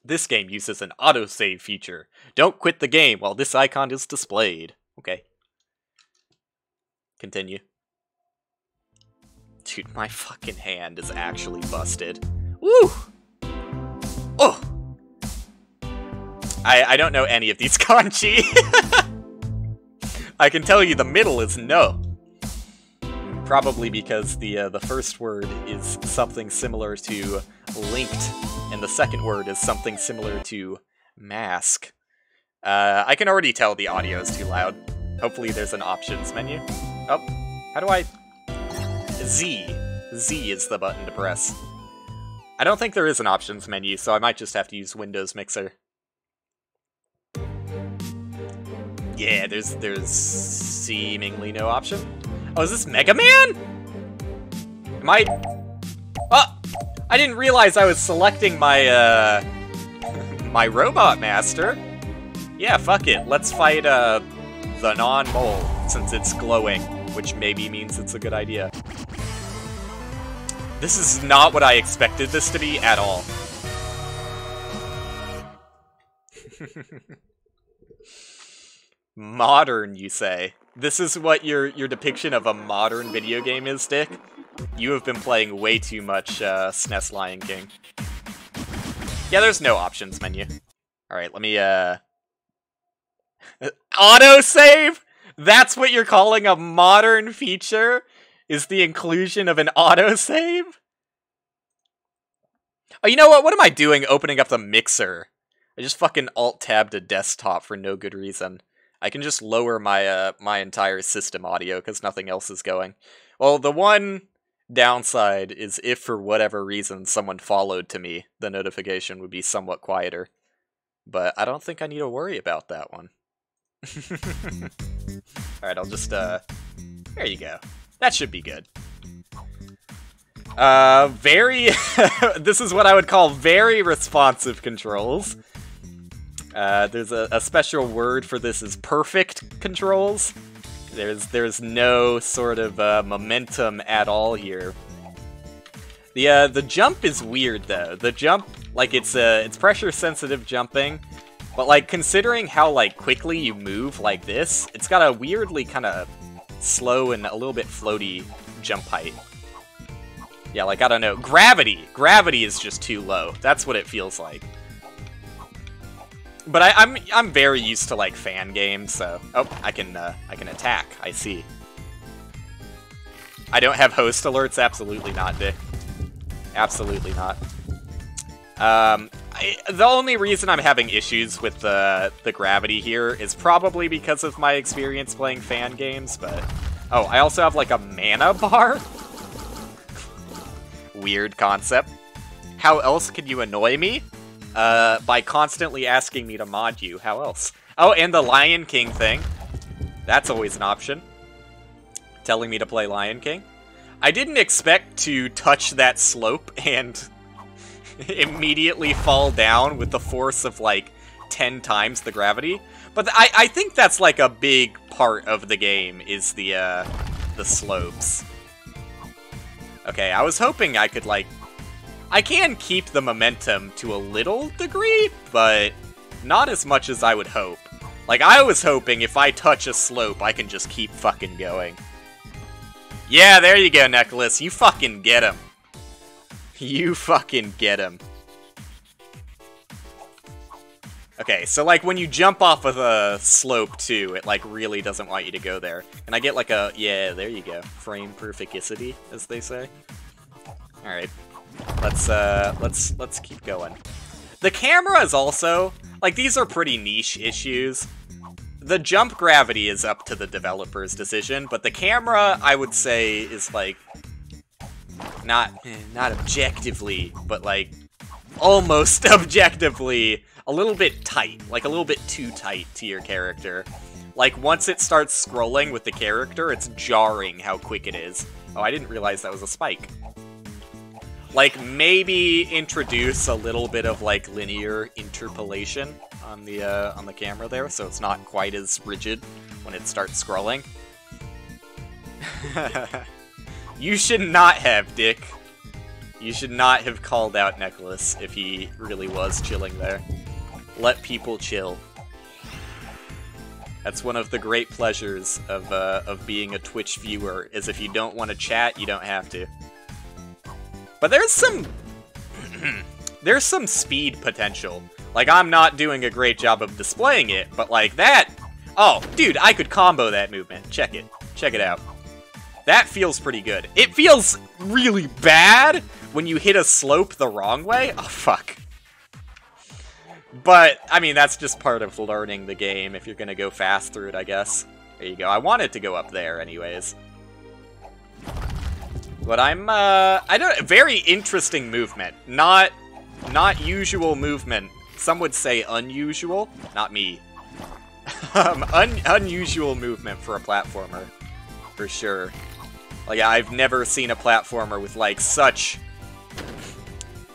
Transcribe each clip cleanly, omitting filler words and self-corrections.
This game uses an autosave feature. Don't quit the game while this icon is displayed. Okay. Continue. Dude, my fucking hand is actually busted. Woo! Oh! I don't know any of these kanji. I can tell you the middle is no. Probably because the first word is something similar to linked, and the second word is something similar to mask. I can already tell the audio is too loud. Hopefully there's an options menu. Oh, how do I... Z. Z is the button to press. I don't think there is an options menu, so I might just have to use Windows Mixer. Yeah, there's seemingly no option. Oh, is this Mega Man? Am I... Oh! I didn't realize I was selecting my, my Robot Master. Yeah, fuck it. Let's fight, the non-mole, since it's glowing, which maybe means it's a good idea. This is not what I expected this to be at all. Modern, you say? This is what your depiction of a modern video game is, Dick? You have been playing way too much SNES Lion King. Yeah, there's no options menu. Alright, let me, autosave? That's what you're calling a modern feature? Is the inclusion of an autosave? Oh, you know what? What am I doing opening up the mixer? I just fucking alt-tabbed a desktop for no good reason. I can just lower my my entire system audio because nothing else is going. Well, the one downside is if for whatever reason someone followed to me, the notification would be somewhat quieter. But I don't think I need to worry about that one. Alright, I'll just, there you go. That should be good. Very... this is what I would call very responsive controls. There's a special word for this is perfect controls. There's no sort of momentum at all here. The jump is weird though. The jump, like it's pressure sensitive jumping, but like considering how like quickly you move like this, it's got a weirdly kind of slow and a little bit floaty jump height. Yeah, like I don't know, gravity is just too low. That's what it feels like. But I'm very used to like fan games, so I can attack. I see. I don't have host alerts. Absolutely not, Dick. Absolutely not. The only reason I'm having issues with the gravity here is probably because of my experience playing fan games. But oh, I also have like a mana bar. Weird concept. How else can you annoy me? By constantly asking me to mod you. How else? Oh, and the Lion King thing. That's always an option. Telling me to play Lion King. I didn't expect to touch that slope and immediately fall down with the force of, like, 10 times the gravity. But I think that's, like, a big part of the game, is the slopes. Okay, I was hoping I could, like... I can keep the momentum to a little degree, but not as much as I would hope. Like, I was hoping if I touch a slope, I can just keep fucking going. Yeah, there you go, Nicholas. You fucking get him. You fucking get him. Okay, so, like, when you jump off of a slope, too, it, like, really doesn't want you to go there. Can I get, like, a... Yeah, there you go. Frame perfecticity, as they say. Alright. Let's keep going. The camera is also... Like, these are pretty niche issues. The jump gravity is up to the developer's decision, but the camera, I would say, is, like... Not objectively, but, like, almost objectively a little bit tight. Like, a little bit too tight to your character. Like, once it starts scrolling with the character, it's jarring how quick it is. Oh, I didn't realize that was a spike. Like, maybe introduce a little bit of, like, linear interpolation on the camera there, so it's not quite as rigid when it starts scrolling. You should not have, Dick. You should not have called out Nicholas if he really was chilling there. Let people chill. That's one of the great pleasures of being a Twitch viewer, is if you don't want to chat, you don't have to. But there's some... there's some speed potential. Like, I'm not doing a great job of displaying it, but like that... Oh, dude, I could combo that movement. Check it. Check it out. That feels pretty good. It feels really bad when you hit a slope the wrong way. Oh, fuck. But, I mean, that's just part of learning the game if you're gonna go fast through it, I guess. There you go. I wanted to go up there anyways. But I'm, very interesting movement. Not usual movement. Some would say unusual. Not me. Unusual movement for a platformer. For sure. Like, I've never seen a platformer with, like, such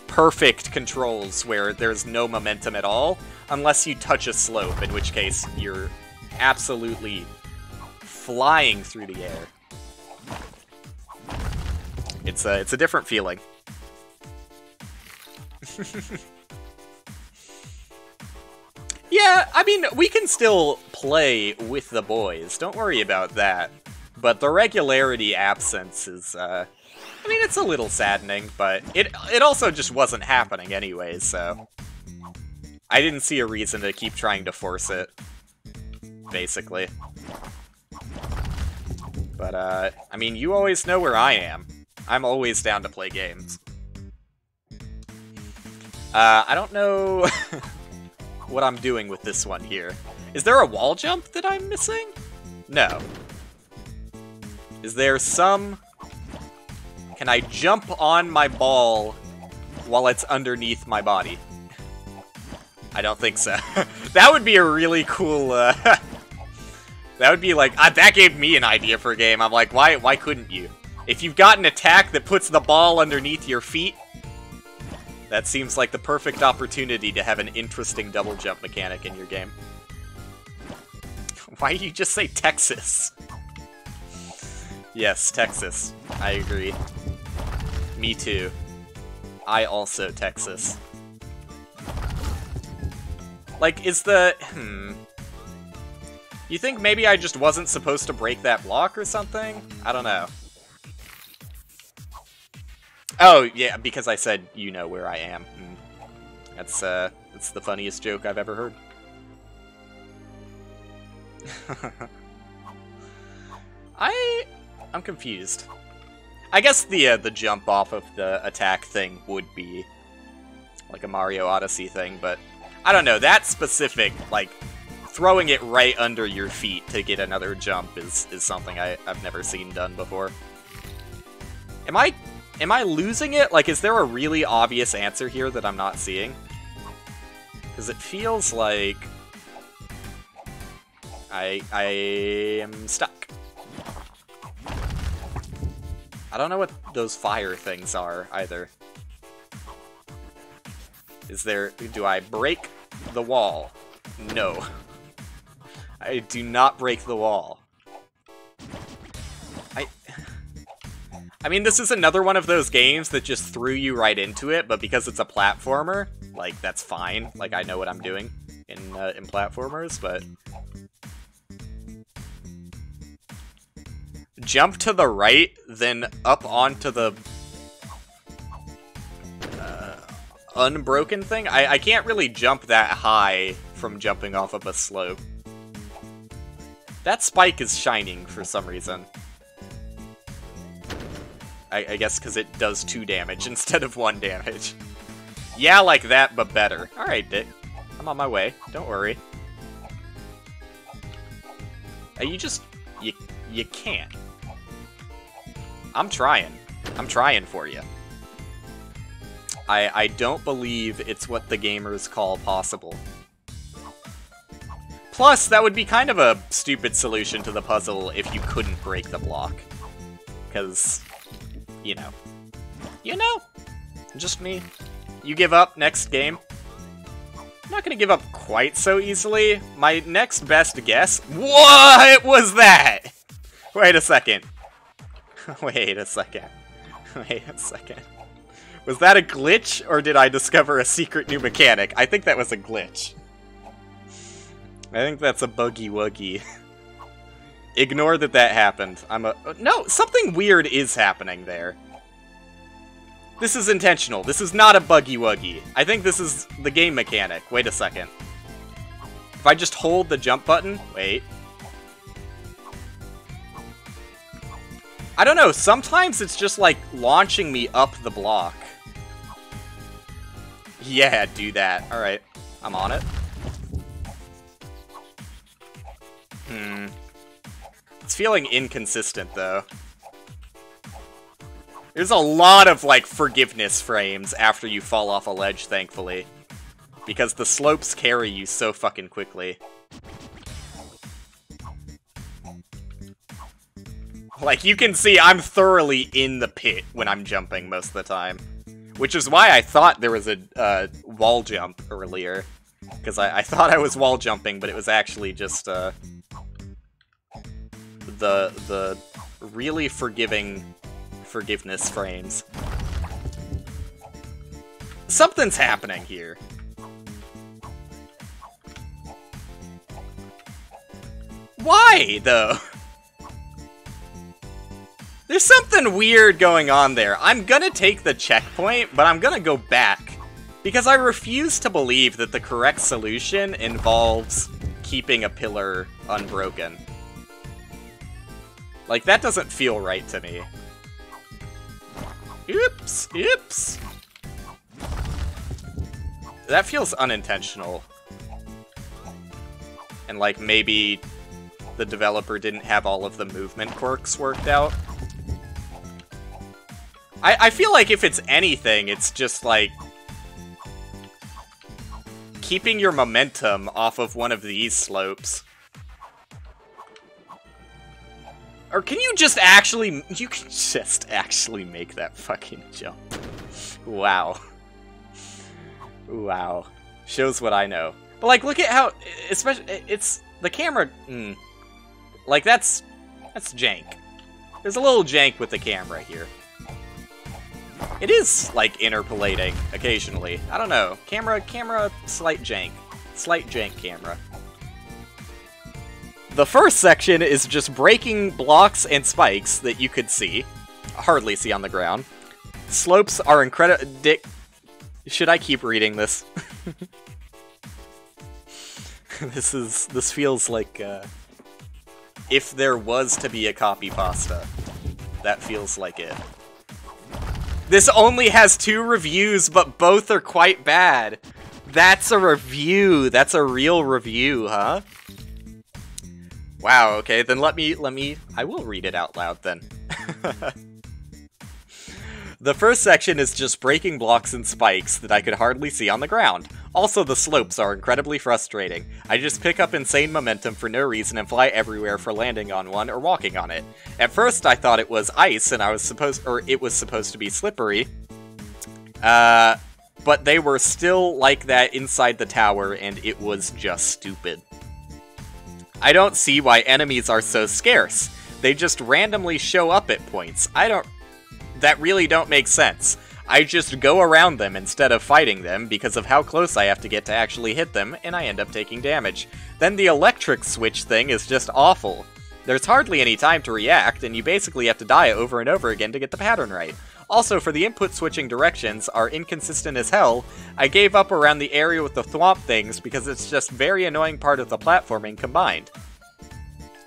perfect controls where there's no momentum at all, unless you touch a slope, in which case you're absolutely flying through the air. It's a different feeling. Yeah, I mean, we can still play with the boys, don't worry about that. But the regularity absence is, I mean, it's a little saddening, but it also just wasn't happening anyway, so... I didn't see a reason to keep trying to force it, basically. But, I mean, you always know where I am. I'm always down to play games. I don't know what I'm doing with this one here. Is there a wall jump that I'm missing? No. Is there some... Can I jump on my ball while it's underneath my body? I don't think so. That would be a really cool, that would be like... that gave me an idea for a game. I'm like, why couldn't you? If you've got an attack that puts the ball underneath your feet, that seems like the perfect opportunity to have an interesting double jump mechanic in your game. Why do you just say Texas? Yes, Texas. I agree. Me too. I also Texas. Like, is the... You think maybe I just wasn't supposed to break that block or something? I don't know. Oh, yeah, because I said you know where I am. That's the funniest joke I've ever heard. I'm confused. I guess the jump off of the attack thing would be like a Mario Odyssey thing, but I don't know, that specific, like, throwing it right under your feet to get another jump is something I've never seen done before. Am I losing it? Like, is there a really obvious answer here that I'm not seeing? Because it feels like I am stuck. I don't know what those fire things are, either. Do I break the wall? No. I do not break the wall. I mean, this is another one of those games that just threw you right into it, but because it's a platformer, like, that's fine. Like, I know what I'm doing in platformers, but... Jump to the right, then up onto the... unbroken thing? I can't really jump that high from jumping off of a slope. That spike is shining for some reason. I guess because it does 2 damage instead of 1 damage. Yeah, like that, but better. Alright, Dick. I'm on my way. Don't worry. You just... You can't. I'm trying. I'm trying for you. I don't believe it's what the gamers call possible. Plus, that would be kind of a stupid solution to the puzzle if you couldn't break the block. Because, you know. You know? Just me. You give up next game? I'm not gonna give up quite so easily. My next best guess... What was that? Wait a second. Wait a second. Wait a second. Was that a glitch, or did I discover a secret new mechanic? I think that was a glitch. I think that's a buggy wuggy. Ignore that that happened. No, something weird is happening there. This is intentional. This is not a buggy wuggy. I think this is the game mechanic. Wait a second. If I just hold the jump button... Wait. I don't know. Sometimes it's just like launching me up the block. Yeah, do that. Alright. I'm on it. It's feeling inconsistent, though. There's a lot of, like, forgiveness frames after you fall off a ledge, thankfully. Because the slopes carry you so fucking quickly. Like, you can see I'm thoroughly in the pit when I'm jumping most of the time. Which is why I thought there was a wall jump earlier. Because I thought I was wall jumping, but it was actually just, the really forgiving forgiveness frames. Something's happening here. Why, though? There's something weird going on there. I'm gonna take the checkpoint, but I'm gonna go back. Because I refuse to believe that the correct solution involves keeping a pillar unbroken. Like, that doesn't feel right to me. Oops, oops. That feels unintentional. And, like, maybe the developer didn't have all of the movement quirks worked out. I feel like if it's anything, it's just, like, keeping your momentum off of one of these slopes. Or can you just actually... You can just actually make that fucking jump. Wow. Wow. Shows what I know. But, like, look at how... Especially... It's... The camera... Like, that's jank. There's a little jank with the camera here. It is, like, interpolating occasionally. I don't know. Camera, slight jank. Slight jank camera. The first section is just breaking blocks and spikes that you could see. Hardly see on the ground. Slopes are incredible. Should I keep reading this? This feels like, if there was to be a copy pasta, that feels like it. This only has 2 reviews, but both are quite bad. That's a review. That's a real review, huh? Wow, okay, then let me, I will read it out loud then. The first section is just breaking blocks and spikes that I could hardly see on the ground. Also, the slopes are incredibly frustrating. I just pick up insane momentum for no reason and fly everywhere for landing on one or walking on it. At first, I thought it was ice and it was supposed to be slippery. But they were still like that inside the tower and it was just stupid. I don't see why enemies are so scarce. They just randomly show up at points. That really don't make sense. I just go around them instead of fighting them because of how close I have to get to actually hit them, and I end up taking damage. Then the electric switch thing is just awful. There's hardly any time to react, and you basically have to die over and over again to get the pattern right. Also, for the input switching directions are inconsistent as hell, I gave up around the area with the thwomp things because it's just very annoying part of the platforming combined.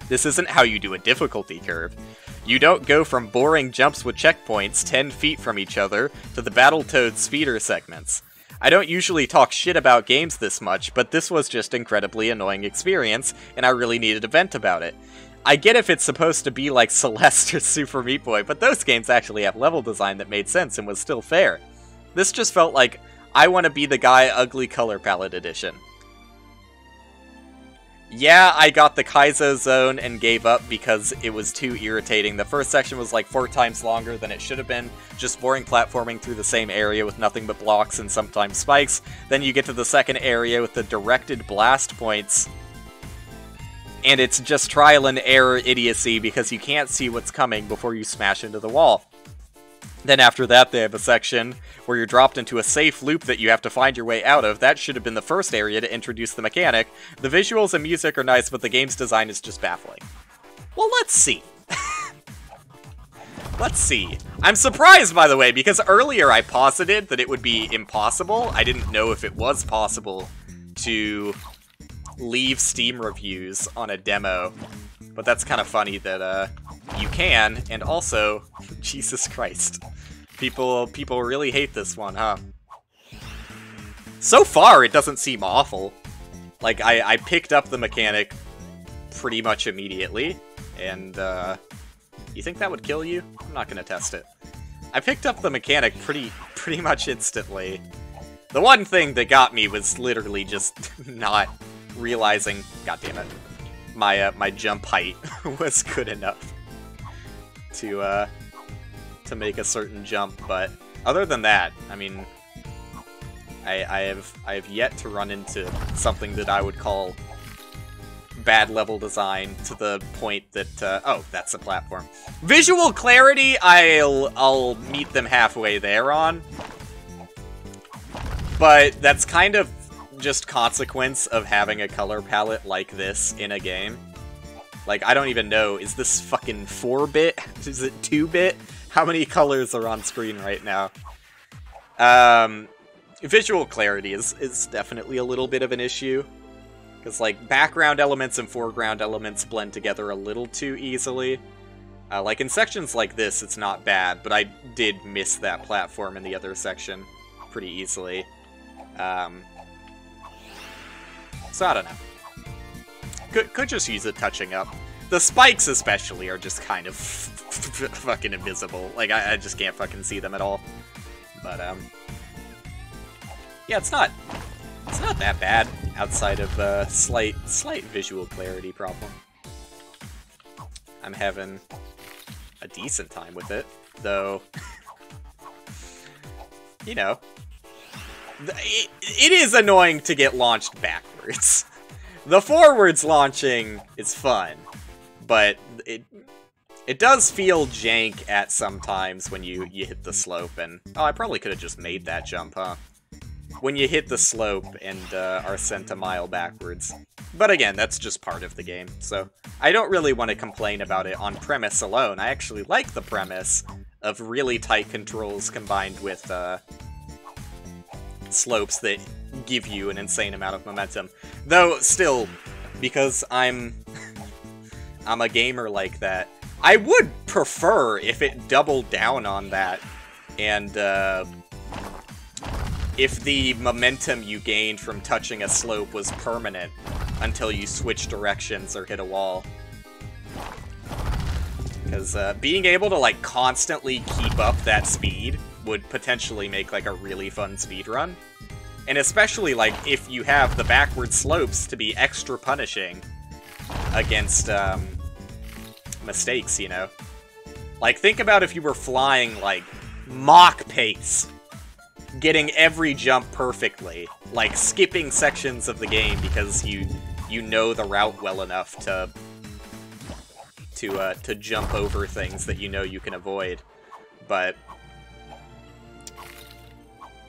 This isn't how you do a difficulty curve. You don't go from boring jumps with checkpoints 10 feet from each other to the Battletoads speeder segments. I don't usually talk shit about games this much, but this was just incredibly annoying experience, and I really needed to vent about it. I get if it's supposed to be like Celeste or Super Meat Boy, but those games actually have level design that made sense and was still fair. This just felt like, I want to be the guy ugly color palette edition. Yeah, I got the Kaizo zone and gave up because it was too irritating. The first section was like 4 times longer than it should have been, just boring platforming through the same area with nothing but blocks and sometimes spikes. Then you get to the second area with the directed blast points, and it's just trial and error idiocy because you can't see what's coming before you smash into the wall. Then after that, they have a section where you're dropped into a safe loop that you have to find your way out of. That should have been the first area to introduce the mechanic. The visuals and music are nice, but the game's design is just baffling. Well, let's see. Let's see. I'm surprised, by the way, because earlier I posited that it would be impossible. I didn't know if it was possible to leave Steam reviews on a demo. But that's kind of funny that you can, and also, Jesus Christ. People really hate this one, huh? So far, it doesn't seem awful. Like, I picked up the mechanic pretty much immediately, and, you think that would kill you? I'm not gonna test it. I picked up the mechanic pretty much instantly. The one thing that got me was literally just not realizing, god damn it, my jump height was good enough to make a certain jump, but other than that, I mean, I have yet to run into something that I would call bad level design to the point that, oh, that's a platform. Visual clarity, I'll meet them halfway there on, but that's kind of just consequence of having a color palette like this in a game. Like, I don't even know, is this fucking 4-bit? Is it 2-bit? How many colors are on screen right now? Visual clarity is definitely a little bit of an issue. Because, like, background elements and foreground elements blend together a little too easily. Like, in sections like this, it's not bad, but I did miss that platform in the other section pretty easily. So, I don't know. Could just use it touching up. The spikes, especially, are just kind of fucking invisible. Like, I just can't fucking see them at all. But, yeah, it's not that bad, outside of a slight visual clarity problem. I'm having a decent time with it, though, you know, it is annoying to get launched backwards. The forwards launching is fun, but it does feel jank at some times when you hit the slope, and, oh, I probably could have just made that jump, huh? When you hit the slope and are sent a mile backwards. But again, that's just part of the game, so I don't really want to complain about it on premise alone. I actually like the premise of really tight controls combined with slopes that give you an insane amount of momentum. Though, still, because I'm a gamer like that, I would prefer if it doubled down on that, and if the momentum you gained from touching a slope was permanent until you switch directions or hit a wall. Because being able to, like, constantly keep up that speed would potentially make, like, a really fun speedrun. And especially, like, if you have the backward slopes to be extra punishing against, mistakes, you know? Like, think about if you were flying, like, Mach pace, getting every jump perfectly, like skipping sections of the game because you know the route well enough to jump over things that you know you can avoid. But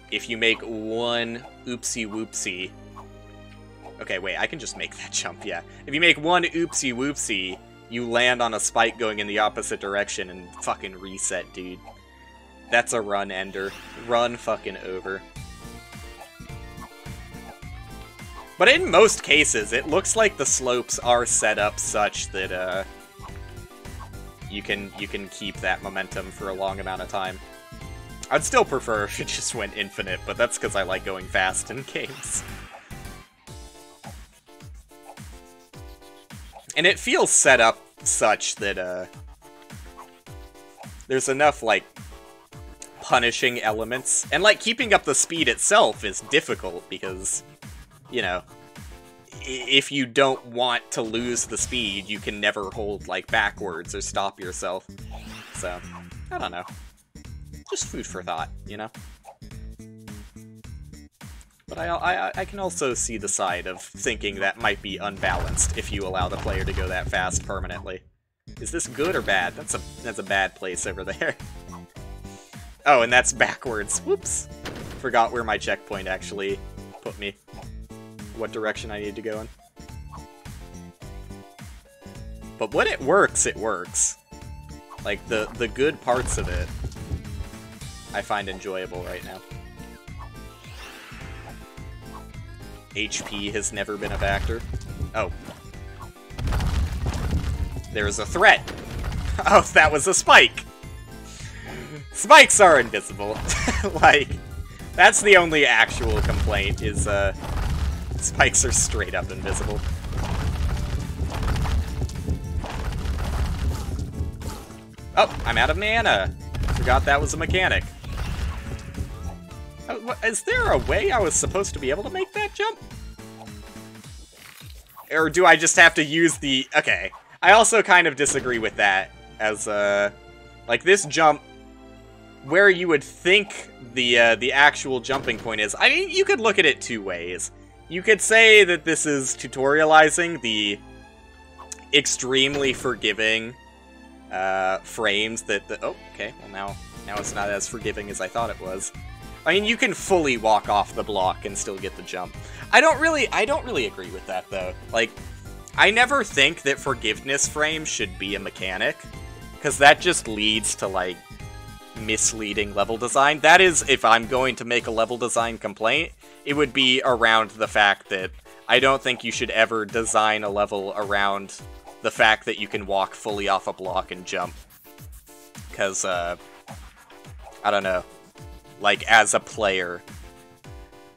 if you make one oopsie whoopsie, okay, wait, I can just make that jump, yeah. If you make one oopsie whoopsie, you land on a spike going in the opposite direction and fucking reset, dude. That's a run ender. Run fucking over. But in most cases, it looks like the slopes are set up such that you can keep that momentum for a long amount of time. I'd still prefer if it just went infinite, but that's because I like going fast in games. And it feels set up such that there's enough, like, punishing elements. And, like, keeping up the speed itself is difficult because, you know, if you don't want to lose the speed, you can never hold, like, backwards or stop yourself. So, I don't know. Just food for thought, you know? But I can also see the side of thinking that might be unbalanced if you allow the player to go that fast permanently. Is this good or bad? That's a bad place over there. Oh, and that's backwards. Whoops. Forgot where my checkpoint actually put me. What direction I need to go in. But when it works, it works. Like, the good parts of it, I find enjoyable right now. HP has never been a factor. Oh. There's a threat. Oh, that was a spike! Spikes are invisible. Like, that's the only actual complaint, is, spikes are straight up invisible. Oh, I'm out of mana! Forgot that was a mechanic. Oh, is there a way I was supposed to be able to make that jump? Or do I just have to use the... Okay. I also kind of disagree with that, as, like, this jump, where you would think the actual jumping point is... I mean, you could look at it two ways. You could say that this is tutorializing the extremely forgiving frames that... Oh, okay. Well, now it's not as forgiving as I thought it was. I mean, you can fully walk off the block and still get the jump. I don't really agree with that, though. Like, I never think that forgiveness frames should be a mechanic, because that just leads to, like, misleading level design. That is, if I'm going to make a level design complaint, it would be around the fact that I don't think you should ever design a level around the fact that you can walk fully off a block and jump. Because, I don't know. Like, as a player,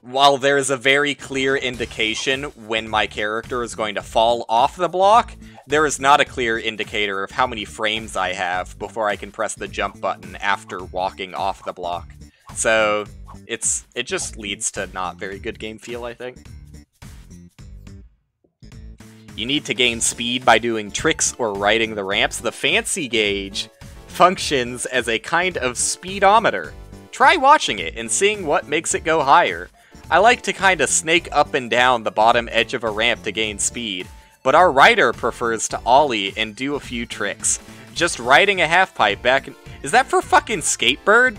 while there is a very clear indication when my character is going to fall off the block, there is not a clear indicator of how many frames I have before I can press the jump button after walking off the block. So, it just leads to not very good game feel, I think. You need to gain speed by doing tricks or riding the ramps. The fancy gauge functions as a kind of speedometer. Try watching it and seeing what makes it go higher. I like to kinda snake up and down the bottom edge of a ramp to gain speed, but our rider prefers to ollie and do a few tricks. Just riding a half pipe back and... Is that for fucking Skatebird?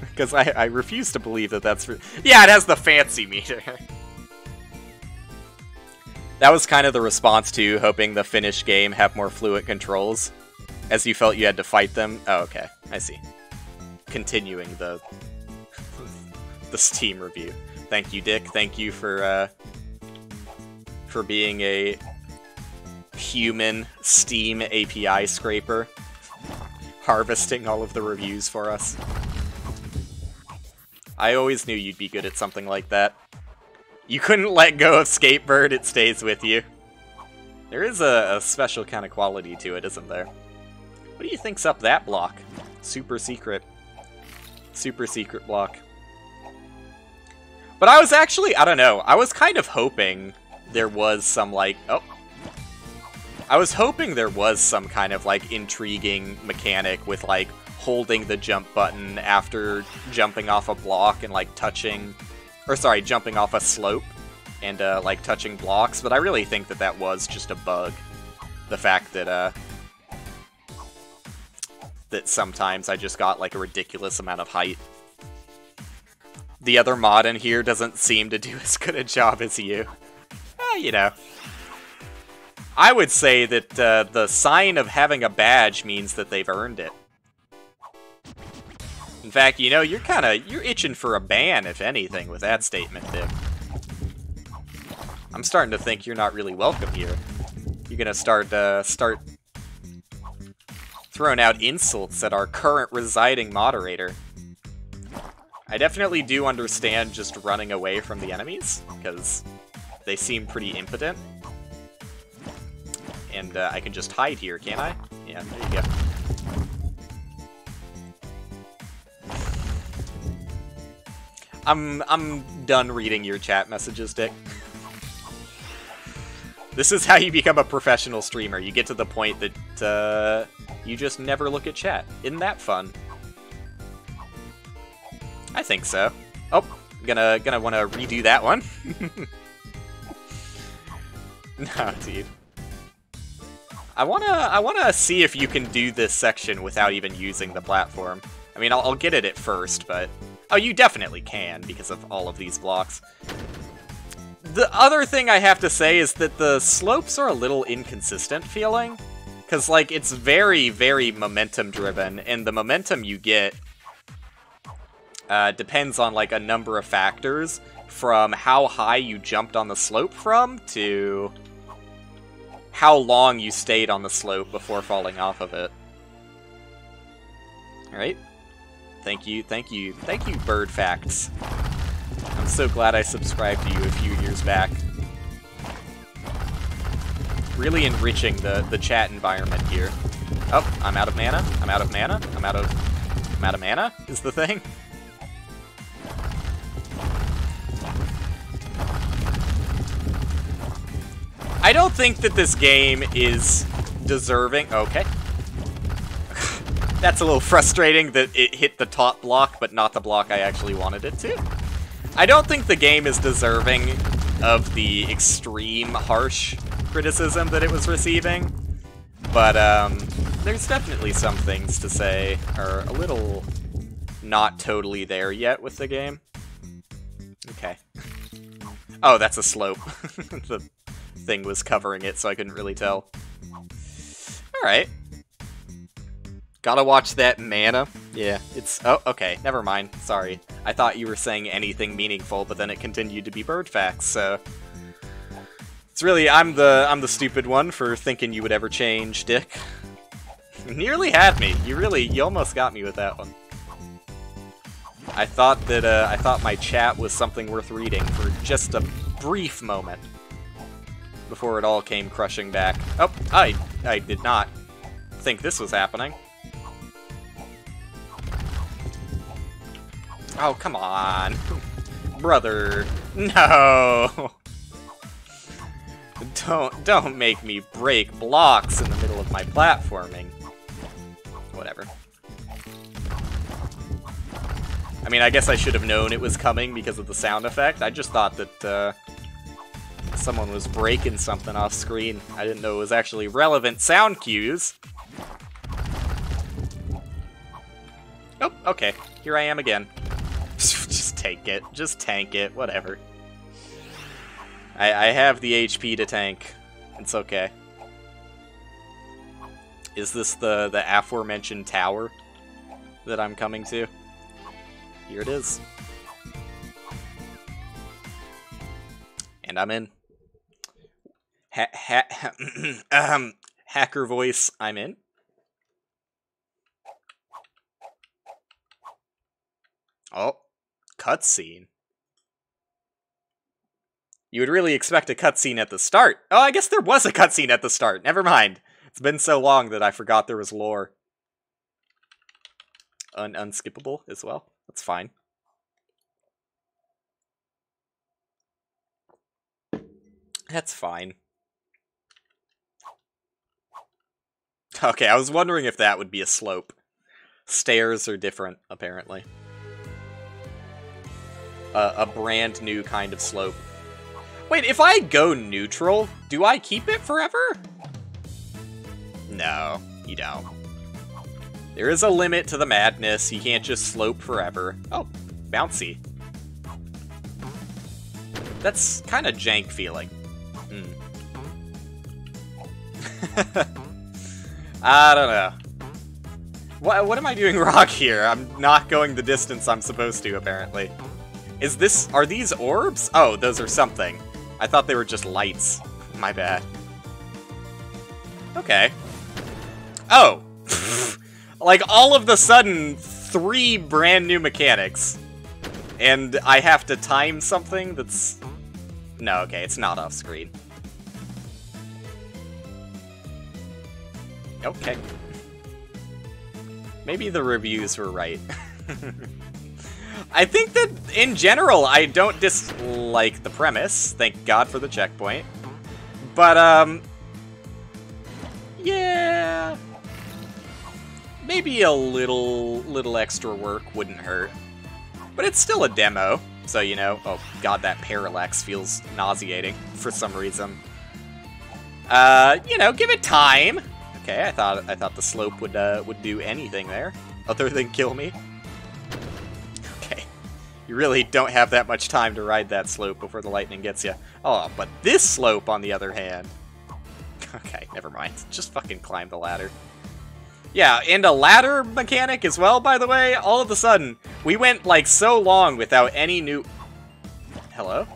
Because I refuse to believe that that's for... Yeah, it has the fancy meter. That was kind of the response to hoping the finished game have more fluid controls, as you felt you had to fight them. Oh, okay. I see. Continuing the Steam review. Thank you, Dick. Thank you for being a human Steam API scraper, harvesting all of the reviews for us. I always knew you'd be good at something like that. You couldn't let go of Skatebird, it stays with you. There is a special kind of quality to it, isn't there? What do you think's up that block? Super secret. Super secret block. But I was actually, I don't know, I was kind of hoping there was some, like, oh. I was hoping there was some kind of, like, intriguing mechanic with, like, holding the jump button after jumping off a block and, like, touching... Or, sorry, jumping off a slope and, like, touching blocks. But I really think that that was just a bug. The fact that, that sometimes I just got, like, a ridiculous amount of height. The other mod in here doesn't seem to do as good a job as you. You know. I would say that the sign of having a badge means that they've earned it. In fact, you know, you're itching for a ban, if anything, with that statement, Dick. I'm starting to think you're not really welcome here. You're gonna start throwing out insults at our current residing moderator. I definitely do understand just running away from the enemies, because they seem pretty impotent. And I can just hide here, can't I? Yeah, there you go. I'm done reading your chat messages, Dick. This is how you become a professional streamer. You get to the point that you just never look at chat. Isn't that fun? I think so. Oh, gonna want to redo that one. No, dude. I wanna see if you can do this section without even using the platform. I mean, I'll get it at first, but... Oh, you definitely can, because of all of these blocks. The other thing I have to say is that the slopes are a little inconsistent feeling. Because, like, it's very, very momentum-driven, and the momentum you get depends on, like, a number of factors, from how high you jumped on the slope from, to how long you stayed on the slope before falling off of it. Alright. Thank you, Bird Facts. I'm so glad I subscribed to you a few years back. Really enriching the chat environment here. Oh, I'm out of mana. I'm out of mana is the thing. I don't think that this game is deserving. Okay. That's a little frustrating that it hit the top block, but not the block I actually wanted it to. I don't think the game is deserving of the extreme harsh criticism that it was receiving, but there's definitely some things to say are a little not totally there yet with the game. Okay. Oh, that's a slope. The thing was covering it, so I couldn't really tell. Alright. Gotta watch that mana. Yeah, it's... Oh, okay, never mind. Sorry. I thought you were saying anything meaningful, but then it continued to be Bird Facts, so... It's really... I'm the stupid one for thinking you would ever change, Dick. You nearly had me. You almost got me with that one. I thought that, I thought my chat was something worth reading for just a brief moment. Before it all came crushing back. Oh, I did not think this was happening. Oh, come on. Brother. No. Don't make me break blocks in the middle of my platforming. Whatever. I mean, I guess I should have known it was coming because of the sound effect. I just thought that, someone was breaking something off screen. I didn't know it was actually relevant sound cues. Oh, okay. Here I am again. Just take it. Just tank it. Whatever. I have the HP to tank. It's okay. Is this the aforementioned tower that I'm coming to? Here it is. And I'm in. Hacker voice, I'm in. Oh, cutscene. You would really expect a cutscene at the start. Oh, I guess there was a cutscene at the start. Never mind. It's been so long that I forgot there was lore. Unskippable as well. That's fine. That's fine. Okay, I was wondering if that would be a slope. Stairs are different, apparently. A brand new kind of slope. Wait, if I go neutral, do I keep it forever? No, you don't. There is a limit to the madness. You can't just slope forever. Oh, bouncy. That's kind of jank feeling. I don't know. What am I doing wrong here? I'm not going the distance I'm supposed to, apparently. Are these orbs? Oh, those are something. I thought they were just lights. My bad. Okay. Oh. Like, all of the sudden, 3 brand new mechanics. And I have to time something that's... No, okay, it's not off screen. Okay. Maybe the reviews were right. I think that, in general, I don't dislike the premise. Thank God for the checkpoint. But, yeah... Maybe a little extra work wouldn't hurt. But it's still a demo, so, you know... Oh, God, that parallax feels nauseating for some reason. You know, give it time. Okay, I thought the slope would do anything there, other than kill me. Okay, you really don't have that much time to ride that slope before the lightning gets you. Oh, but this slope, on the other hand... Okay, never mind. Just fucking climb the ladder. Yeah, and a ladder mechanic as well, by the way. All of a sudden, we went, like, so long without any new... Hello?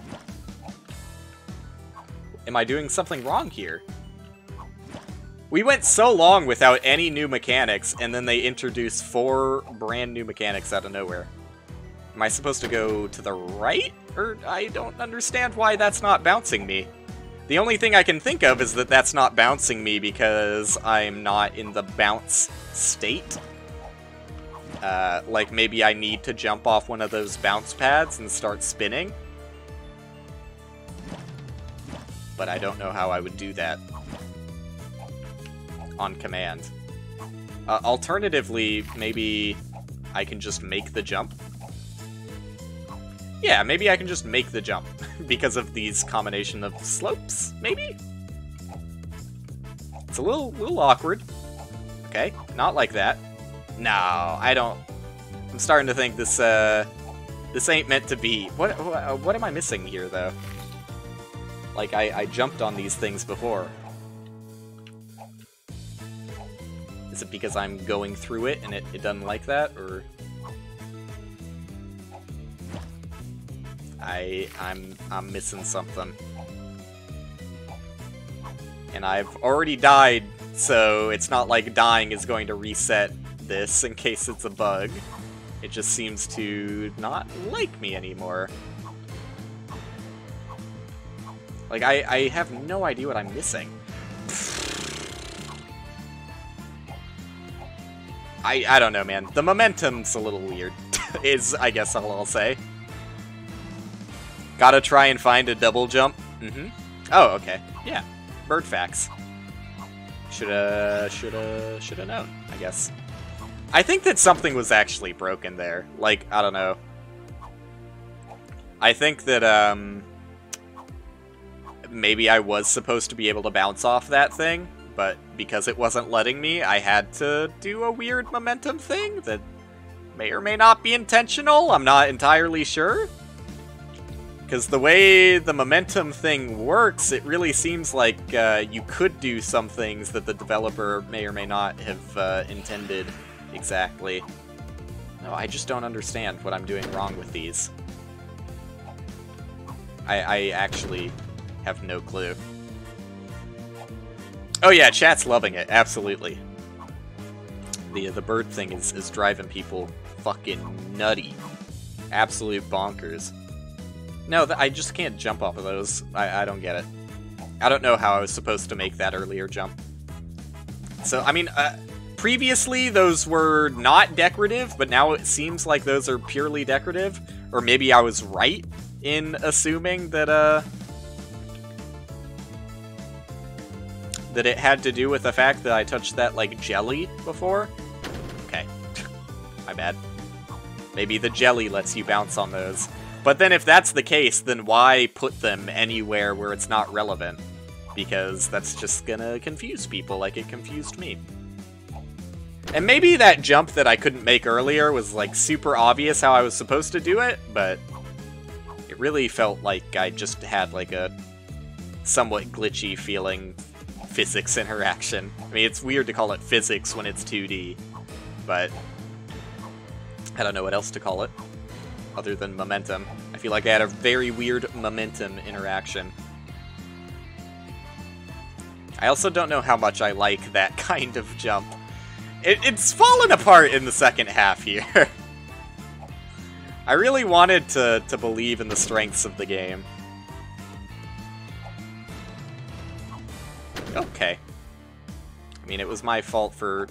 Am I doing something wrong here? We went so long without any new mechanics, and then they introduced 4 brand new mechanics out of nowhere. Am I supposed to go to the right? Or I don't understand why that's not bouncing me. The only thing I can think of is that that's not bouncing me because I'm not in the bounce state. Like maybe I need to jump off one of those bounce pads and start spinning. But I don't know how I would do that on command. Alternatively, maybe I can just make the jump. Yeah, maybe I can just make the jump because of these combination of slopes, maybe? It's a little awkward. Okay, not like that. No, I don't... I'm starting to think this ain't meant to be. What am I missing here, though? Like, I jumped on these things before. Is it because I'm going through it and it doesn't like that, or... I'm missing something. And I've already died, so it's not like dying is going to reset this in case it's a bug. It just seems to not like me anymore. Like, I have no idea what I'm missing. I don't know, man. The momentum's a little weird, is, I guess, all I'll say. Gotta try and find a double jump. Oh, okay. Yeah. Bird facts. Shoulda known, I guess. I think that something was actually broken there. Like, I don't know. I think that, maybe I was supposed to be able to bounce off that thing, but because it wasn't letting me, I had to do a weird momentum thing that may or may not be intentional. I'm not entirely sure. Because the way the momentum thing works, it really seems like you could do some things that the developer may or may not have intended exactly. No, I just don't understand what I'm doing wrong with these. I actually have no clue. Oh yeah, chat's loving it, absolutely. The bird thing is driving people fucking nutty. Absolute bonkers. No, I just can't jump off of those. I don't get it. I don't know how I was supposed to make that earlier jump. So, I mean, previously those were not decorative, but now it seems like those are purely decorative. Or maybe I was right in assuming that, that it had to do with the fact that I touched that, like, jelly before. Okay. My bad. Maybe the jelly lets you bounce on those. But then if that's the case, then why put them anywhere where it's not relevant? Because that's just gonna confuse people like it confused me. And maybe that jump that I couldn't make earlier was like super obvious how I was supposed to do it, but it really felt like I just had like a somewhat glitchy feeling physics interaction. I mean, it's weird to call it physics when it's 2D, but I don't know what else to call it. Other than momentum. I feel like I had a very weird momentum interaction. I also don't know how much I like that kind of jump. It's fallen apart in the second half here. I really wanted to believe in the strengths of the game. Okay. I mean, it was my fault for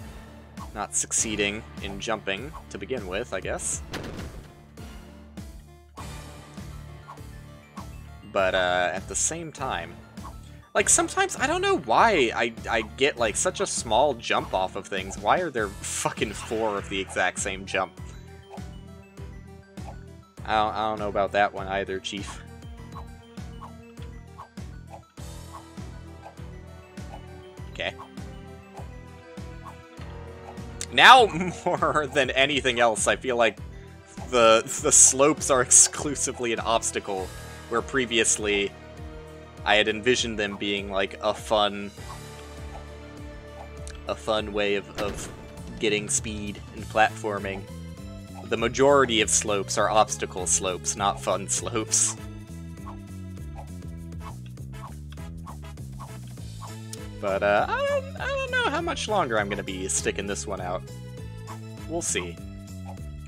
not succeeding in jumping to begin with, I guess. But at the same time, like sometimes I don't know why I get like such a small jump off of things. Why are there fucking 4 of the exact same jump? I don't know about that one either, Chief. Okay. Now, more than anything else, I feel like the slopes are exclusively an obstacle, where previously I had envisioned them being like a fun way of getting speed and platforming. The majority of slopes are obstacle slopes, not fun slopes. But I don't know how much longer I'm gonna be sticking this one out. We'll see.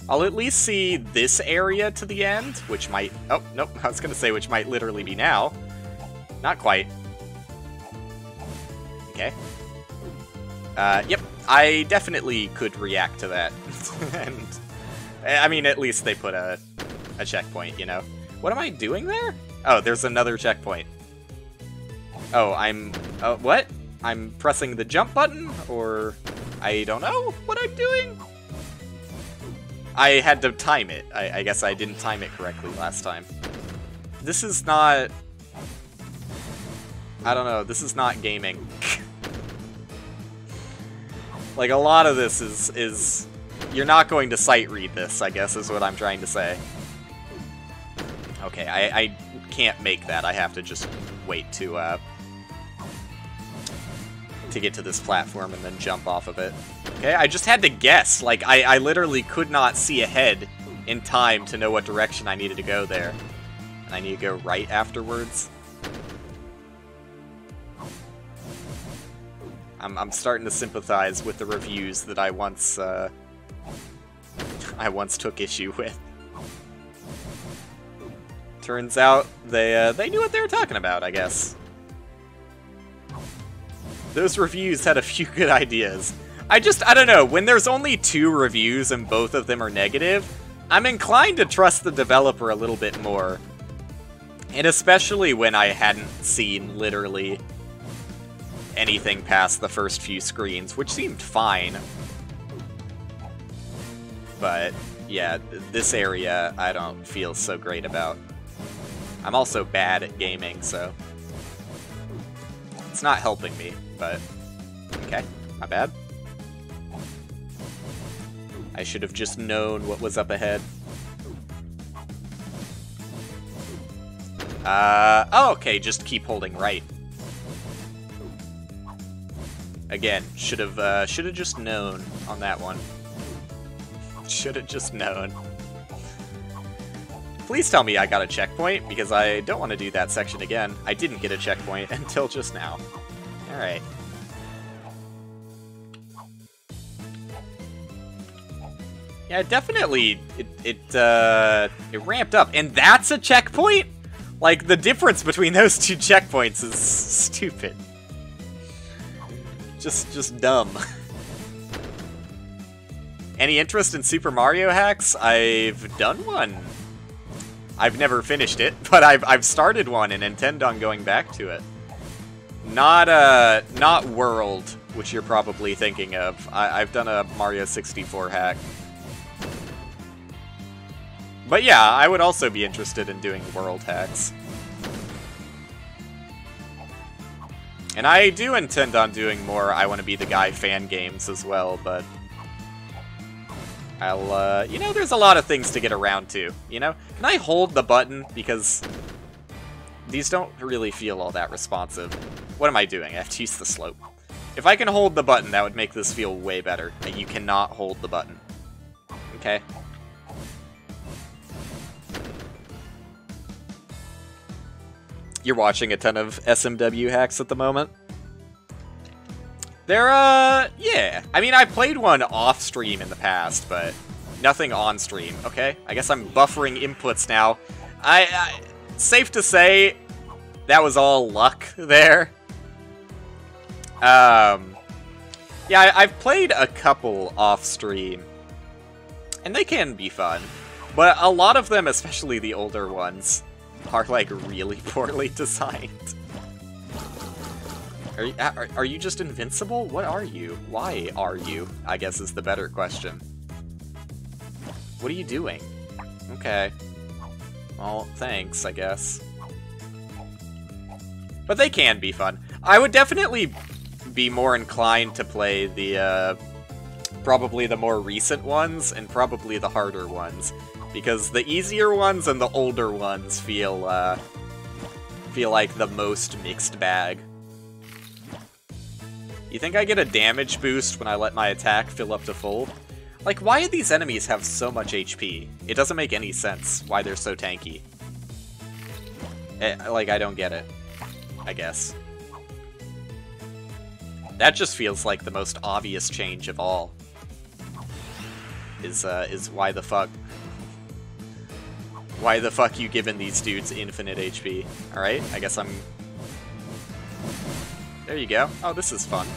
I'll at least see this area to the end, which might... Oh, nope, I was gonna say which might literally be now. Not quite. Okay. Yep, I definitely could react to that. And, I mean, at least they put a checkpoint, you know? What am I doing there? Oh, there's another checkpoint. Oh, what? I'm pressing the jump button? Or, I don't know what I'm doing? I had to time it. I guess I didn't time it correctly last time. This is not... I don't know, this is not gaming. Like, a lot of this is... You're not going to sight read this, I guess, is what I'm trying to say. Okay, I can't make that. I have to just wait to get to this platform and then jump off of it. Okay, I just had to guess. Like, I literally could not see ahead in time to know what direction I needed to go there. And I need to go right afterwards. I'm starting to sympathize with the reviews that I once took issue with. Turns out they knew what they were talking about, I guess. Those reviews had a few good ideas. I don't know, when there's only 2 reviews and both of them are negative, I'm inclined to trust the developer a little bit more. And especially when I hadn't seen literally anything past the first few screens, which seemed fine. But, yeah, this area I don't feel so great about. I'm also bad at gaming, so it's not helping me, but okay, not bad. I should have just known what was up ahead. Oh, okay, just keep holding right. Again, should have just known on that one. Should have just known. Please tell me I got a checkpoint, because I don't want to do that section again. I didn't get a checkpoint until just now. Alright. Yeah, definitely, it ramped up. And that's a checkpoint? Like, the difference between those 2 checkpoints is stupid. Just dumb. Any interest in Super Mario hacks? I've done one. I've never finished it, but I've started one and intend on going back to it. Not World, which you're probably thinking of. I've done a Mario 64 hack. But yeah, I would also be interested in doing World hacks. And I do intend on doing more I Want to Be the Guy fan games as well, but I'll, you know, there's a lot of things to get around to, you know? Can I hold the button? Because these don't really feel all that responsive. What am I doing? I have to use the slope. If I can hold the button, that would make this feel way better. And you cannot hold the button. Okay. You're watching a ton of SMW hacks at the moment? They're, yeah. I mean, I played one off-stream in the past, but nothing on-stream. Okay, I guess I'm buffering inputs now. Safe to say, that was all luck there. Yeah, I've played a couple off-stream, and they can be fun. But a lot of them, especially the older ones, are, like, really poorly designed. Are you just invincible? What are you? Why are you? I guess is the better question. What are you doing? Okay. Well, thanks, I guess. But they can be fun. I would definitely be more inclined to play the, probably the more recent ones, and probably the harder ones. Because the easier ones and the older ones feel like the most mixed bag. You think I get a damage boost when I let my attack fill up to full? Like, why do these enemies have so much HP? It doesn't make any sense why they're so tanky. Like, I don't get it, I guess. That just feels like the most obvious change of all. Is why the fuck? Why the fuck you giving these dudes infinite HP? Alright, I guess I'm... There you go. Oh, this is fun.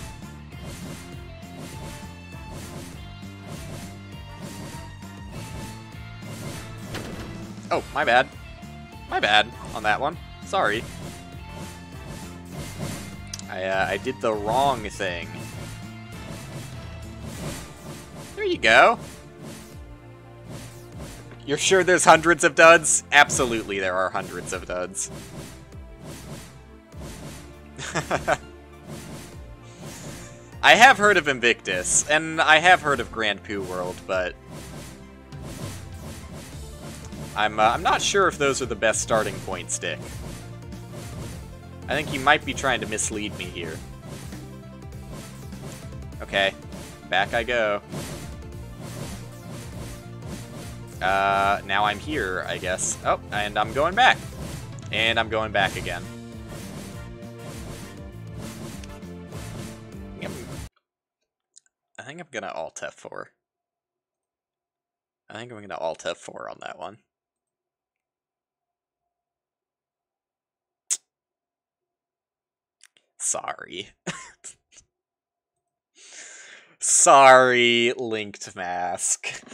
Oh, my bad. My bad on that one. Sorry. I did the wrong thing. There you go. You're sure there's hundreds of duds? Absolutely there are hundreds of duds. I have heard of Invictus, and I have heard of Grand Poo World, but... I'm not sure if those are the best starting points, Dick. I think you might be trying to mislead me here. Okay, back I go. Now I'm here, I guess. Oh, and I'm going back. And I'm going back again. I think I'm gonna Alt F4. I think I'm gonna Alt F4 on that one. Sorry. Sorry, linked mask.